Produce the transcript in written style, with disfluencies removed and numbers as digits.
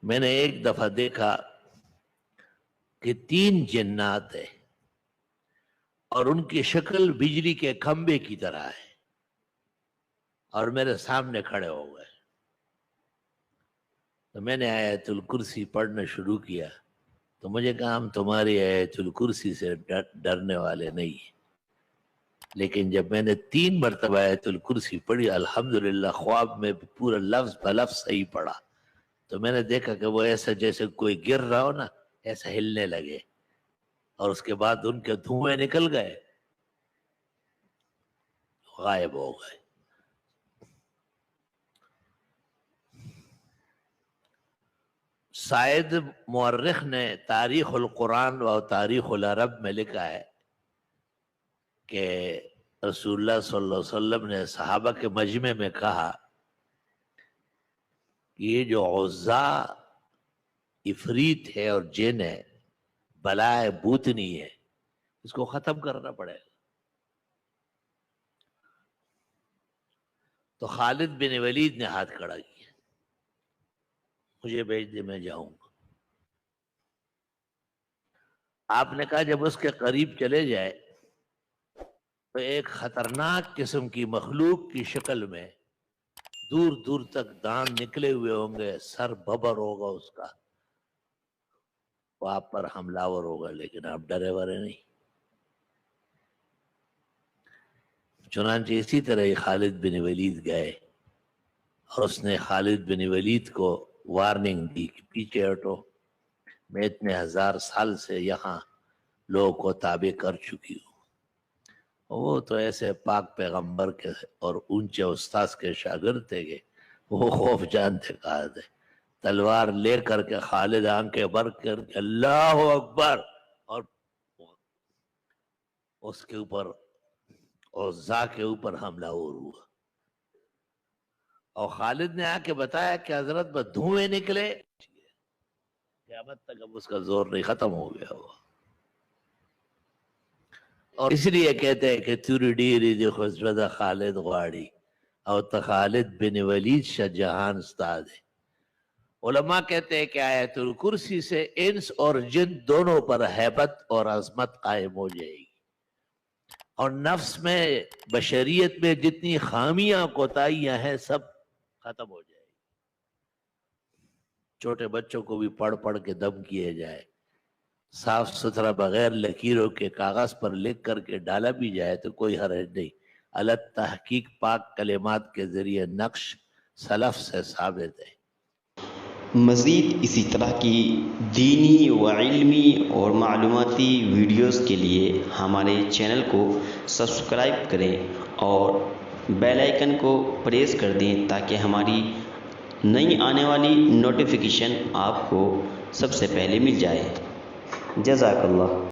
میں نے ایک دفعہ دیکھا کہ 3 جنات ہیں اور ان کی شکل بجلی کے کھمبے کی طرح ہے اور میرے سامنے کھڑے ہو گئے. تو میں نے آیت الکرسی پڑھنا شروع کیا تو مجھے کہا ہم تمہاری آیت الکرسی سے ڈرنے والے نہیں ہیں. لیکن جب میں نے 3 مرتبہ آیت الکرسی پڑھی الحمدللہ خواب میں پورا لفظ بلفظ صحیح پڑھا تو میں نے دیکھا کہ وہ ایسا جیسے کوئی گر رہا ہو نا ایسا ہلنے لگے اور اس کے بعد ان کے دھوئیں نکل گئے غائب ہو گئے. سائد مورخ نے تاریخ القرآن و تاریخ العرب میں لکھا ہے کہ رسول اللہ صلی اللہ علیہ وسلم نے صحابہ کے مجمع میں کہا کہ یہ جو عزا عفریت ہے اور جن ہے بلائے بوتنی ہے اس کو ختم کرنا پڑے گا. تو خالد بن ولید نے ہاتھ کھڑا کیا مجھے بھیج دے میں جاؤں گا. آپ نے کہا جب اس کے قریب چلے جائے تو ایک خطرناک قسم کی مخلوق کی شکل میں دور دور تک دان نکلے ہوئے ہوں گے سر ببر ہوگا اس کا وہ آپ پر حملہ ور ہوگا لیکن آپ ڈرے ورے نہیں. چنانچہ اسی طرح ہی خالد بن ولید گئے اور اس نے خالد بن ولید کو وارننگ دی کہ پیچھے ہٹو میں اتنے 1000 سال سے یہاں لوگوں کو تابع کر چکی ہوں. وہ تو ایسے پاک پیغمبر کے اور اونچے استاذ کے شاگرد تھے کہ وہ خوف جانتے کہا تھے. تلوار لے کر کے خالد آنکھیں بر کر کے اللہ اکبر اور اس کے اوپر عزا کے اوپر حملہ ہوا اور خالد نے آ کے بتایا کہ حضرت بس دھوئیں نکلے قیامت تک اب اس کا زور نہیں ختم ہو گیا ہوا. اور اس لیے کہتے ہیں کہ توری ڈیری دی خسرد خالد غاڑی اور خالد بن ولید شاہ جہان استاد ہے. علماء کہتے ہیں کہ آیت الکرسی سے انس اور جن دونوں پر ہیبت اور عظمت قائم ہو جائے گی اور نفس میں بشریت میں جتنی خامیاں کوتاہیاں ہیں سب ختم ہو جائے گی. چھوٹے بچوں کو بھی پڑھ پڑھ کے دم کیے جائے صاف ستھرا بغیر لکیروں کے کاغذ پر لکھ کر کے ڈالا بھی جائے تو کوئی حرج نہیں. الگ تحقیق پاک کلمات کے ذریعے نقش سلف سے ثابت ہے. مزید اسی طرح کی دینی و علمی اور معلوماتی ویڈیوز کے لیے ہمارے چینل کو سبسکرائب کریں اور بیل آئیکن کو پریس کر دیں تاکہ ہماری نئی آنے والی نوٹیفیکیشن آپ کو سب سے پہلے مل جائے. جزاک اللہ.